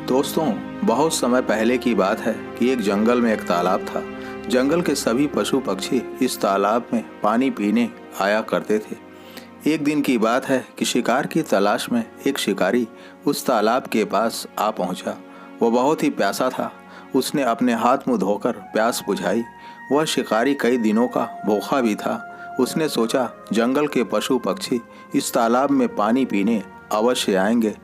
दोस्तों, बहुत समय पहले की बात है कि एक जंगल में एक तालाब था। जंगल के सभी पशु पक्षी इस तालाब में पानी पीने आया करते थे। एक दिन की बात है कि शिकार की तलाश में एक शिकारी उस तालाब के पास आ पहुंचा। वह बहुत ही प्यासा था। उसने अपने हाथ मुंह धोकर प्यास बुझाई। वह शिकारी कई दिनों का भूखा भी था। उसने सोचा, जंगल के पशु पक्षी इस तालाब में पानी पीने अवश्य आएंगे।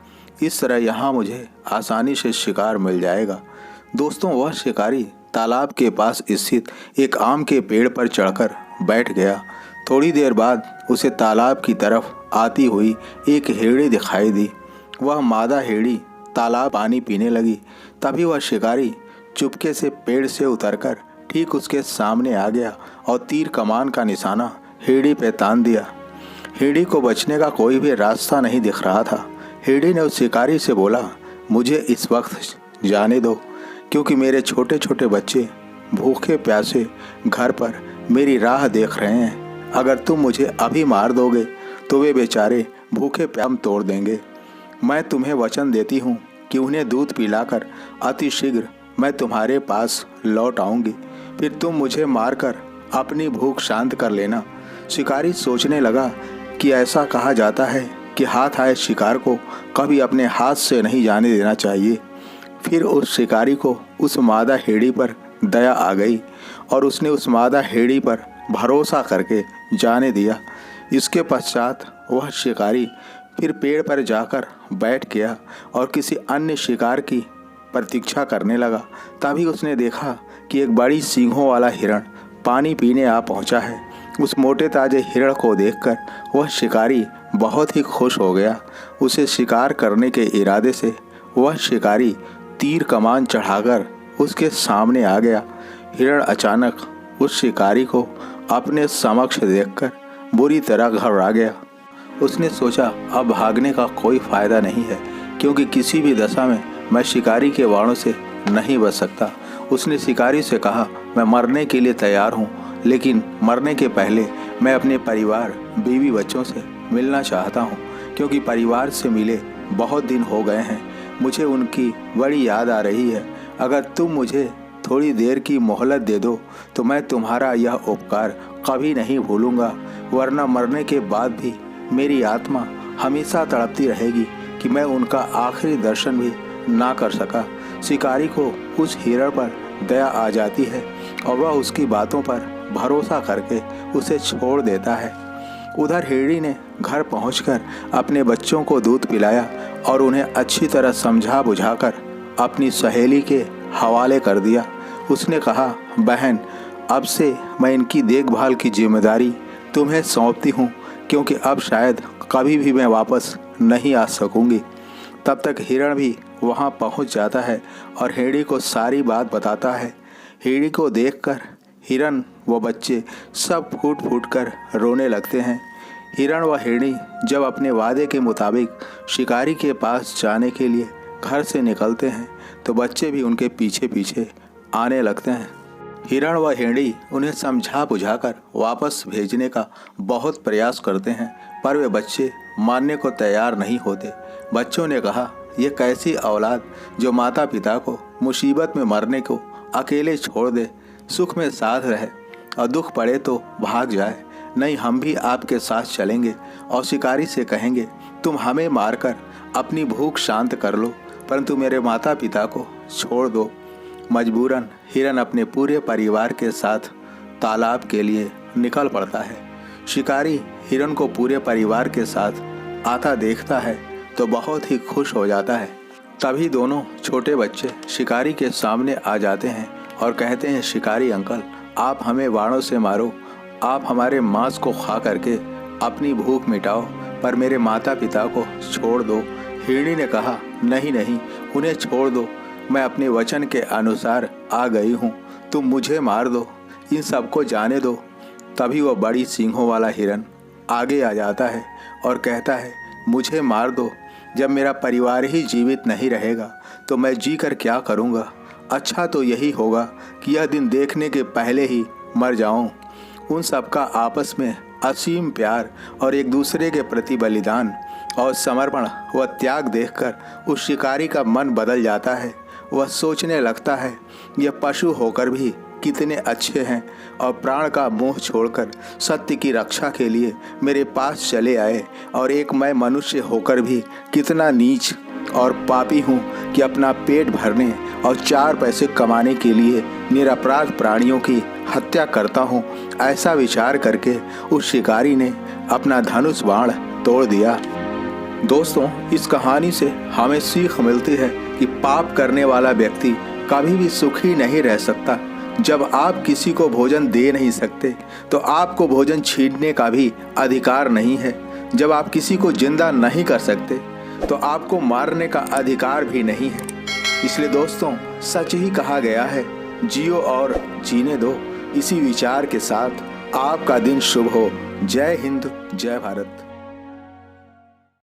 इस तरह यहाँ मुझे आसानी से शिकार मिल जाएगा। दोस्तों, वह शिकारी तालाब के पास स्थित एक आम के पेड़ पर चढ़कर बैठ गया। थोड़ी देर बाद उसे तालाब की तरफ आती हुई एक हेड़ी दिखाई दी। वह मादा हेड़ी तालाब पानी पीने लगी। तभी वह शिकारी चुपके से पेड़ से उतरकर ठीक उसके सामने आ गया और तीर कमान का निशाना हेड़ी पे तान दिया। हेड़ी को बचने का कोई भी रास्ता नहीं दिख रहा था। हेड़ी ने उस शिकारी से बोला, मुझे इस वक्त जाने दो, क्योंकि मेरे छोटे छोटे बच्चे भूखे प्यासे घर पर मेरी राह देख रहे हैं। अगर तुम मुझे अभी मार दोगे तो वे बेचारे भूखे प्याम तोड़ देंगे। मैं तुम्हें वचन देती हूँ कि उन्हें दूध पिलाकर अति शीघ्र मैं तुम्हारे पास लौट आऊँगी। फिर तुम मुझे मारकर अपनी भूख शांत कर लेना। शिकारी सोचने लगा कि ऐसा कहा जाता है कि हाथ आए शिकार को कभी अपने हाथ से नहीं जाने देना चाहिए। फिर उस शिकारी को उस मादा हेड़ी पर दया आ गई और उसने उस मादा हेड़ी पर भरोसा करके जाने दिया। इसके पश्चात वह शिकारी फिर पेड़ पर जाकर बैठ गया और किसी अन्य शिकार की प्रतीक्षा करने लगा। तभी उसने देखा कि एक बड़ी सींगों वाला हिरण पानी पीने आ पहुंचा है। उस मोटे ताजे हिरण को देखकर वह शिकारी बहुत ही खुश हो गया। उसे शिकार करने के इरादे से वह शिकारी तीर कमान चढ़ाकर उसके सामने आ गया। हिरण अचानक उस शिकारी को अपने समक्ष देखकर बुरी तरह घबरा गया। उसने सोचा, अब भागने का कोई फायदा नहीं है, क्योंकि किसी भी दशा में मैं शिकारी के वाणों से नहीं बच सकता। उसने शिकारी से कहा, मैं मरने के लिए तैयार हूँ, लेकिन मरने के पहले मैं अपने परिवार बीवी बच्चों से मिलना चाहता हूँ, क्योंकि परिवार से मिले बहुत दिन हो गए हैं। मुझे उनकी बड़ी याद आ रही है। अगर तुम मुझे थोड़ी देर की मोहलत दे दो तो मैं तुम्हारा यह उपकार कभी नहीं भूलूंगा, वरना मरने के बाद भी मेरी आत्मा हमेशा तड़पती रहेगी कि मैं उनका आखिरी दर्शन भी ना कर सका। शिकारी को उस हिरण पर दया आ जाती है और वह उसकी बातों पर भरोसा करके उसे छोड़ देता है। उधर हेड़ी ने घर पहुंचकर अपने बच्चों को दूध पिलाया और उन्हें अच्छी तरह समझा बुझाकर अपनी सहेली के हवाले कर दिया। उसने कहा, बहन, अब से मैं इनकी देखभाल की जिम्मेदारी तुम्हें सौंपती हूँ, क्योंकि अब शायद कभी भी मैं वापस नहीं आ सकूँगी। तब तक हिरण भी वहाँ पहुँच जाता है और हेड़ी को सारी बात बताता है। हेड़ी को देखकर हिरण व बच्चे सब फूट फूट कर रोने लगते हैं। हिरण व हेड़ी जब अपने वादे के मुताबिक शिकारी के पास जाने के लिए घर से निकलते हैं तो बच्चे भी उनके पीछे पीछे आने लगते हैं। हिरण व हेड़ी उन्हें समझा बुझाकर वापस भेजने का बहुत प्रयास करते हैं, पर वे बच्चे मानने को तैयार नहीं होते। बच्चों ने कहा, ये कैसी औलाद जो माता पिता को मुसीबत में मरने को अकेले छोड़ दे, सुख में साथ रहे और दुख पड़े तो भाग जाए। नहीं, हम भी आपके साथ चलेंगे और शिकारी से कहेंगे, तुम हमें मारकर अपनी भूख शांत कर लो, परंतु मेरे माता पिता को छोड़ दो। मजबूरन हिरण अपने पूरे परिवार के साथ तालाब के लिए निकल पड़ता है। शिकारी हिरण को पूरे परिवार के साथ आता देखता है तो बहुत ही खुश हो जाता है। तभी दोनों छोटे बच्चे शिकारी के सामने आ जाते हैं और कहते हैं, शिकारी अंकल, आप हमें वाणों से मारो, आप हमारे मांस को खा करके अपनी भूख मिटाओ, पर मेरे माता पिता को छोड़ दो। हिरणी ने कहा, नहीं नहीं, उन्हें छोड़ दो, मैं अपने वचन के अनुसार आ गई हूँ, तुम मुझे मार दो, इन सबको जाने दो। तभी वह बड़ी सींगों वाला हिरन आगे आ जाता है और कहता है, मुझे मार दो, जब मेरा परिवार ही जीवित नहीं रहेगा तो मैं जी कर क्या करूँगा। अच्छा तो यही होगा कि यह दिन देखने के पहले ही मर जाऊं। उन सबका आपस में असीम प्यार और एक दूसरे के प्रति बलिदान और समर्पण व त्याग देखकर उस शिकारी का मन बदल जाता है। वह सोचने लगता है, यह पशु होकर भी कितने अच्छे हैं और प्राण का मोह छोड़कर सत्य की रक्षा के लिए मेरे पास चले आए, और एक मैं मनुष्य होकर भी कितना नीच और पापी हूँ कि अपना पेट भरने और 4 पैसे कमाने के लिए निरपराध प्राणियों की हत्या करता हूँ। ऐसा विचार करके उस शिकारी ने अपना धनुष बाण तोड़ दिया। दोस्तों, इस कहानी से हमें सीख मिलती है कि पाप करने वाला व्यक्ति कभी भी सुखी नहीं रह सकता। जब आप किसी को भोजन दे नहीं सकते तो आपको भोजन छीनने का भी अधिकार नहीं है। जब आप किसी को जिंदा नहीं कर सकते तो आपको मारने का अधिकार भी नहीं है। इसलिए दोस्तों, सच ही कहा गया है, जियो और जीने दो। इसी विचार के साथ आपका दिन शुभ हो। जय हिंद, जय भारत।